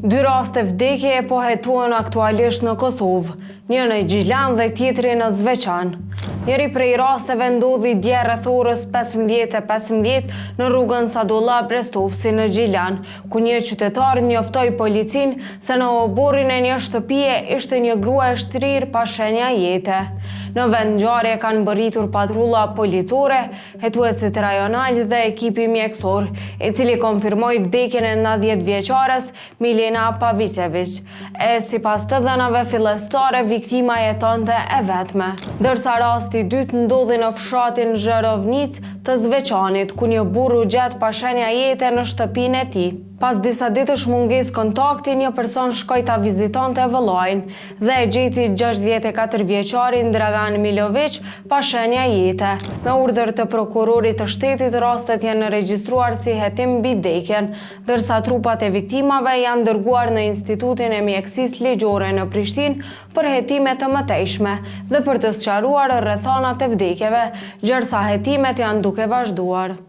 Dy raste vdekje po hetohen aktualisht në Kosovë, një në Gjiglan dhe tjetri në Zveçan. Njëri prej rasteve ndodhi dje rreth orës 15:15 në rrugën Sadullah Brestovci në Gjiglan, ku një qytetar njoftoi policin se në oborrin e një shtëpie ishte një grua e shtrirë pa shenja jete. Në vend ngjarje kanë mbërritur patrulla policore, hetuesit rajonal dhe ekipi mjekësor, i cili konfirmoi vdekjen e 90 vjeçares Milena Pavicevic. Sipas të dhënave fillestare, viktima jetonte e vetme. Ndërsa rasti i dytë ndodhi në fshatin Zherovnic të Zveçanit, ku një burr u gjet pa shenja jete në shtëpinë e tij. Pas disa ditësh mungesë kontakti, një person shkoi ta vizitonte vëllain dhe e gjeti 64 vjeçarin Dragan Milovic pa shenja jete. Me urdhër të prokurorit të shtetit, rastet janë regjistruar si hetim mbi vdekjen, ndërsa trupat e viktimave janë dërguar në Institutin e Mjekësisë Ligjore në Prishtinë për hetime të mëtejshme dhe për të sqaruar rrethanat e vdekjeve, gjërsa hetimet janë duke vazhduar.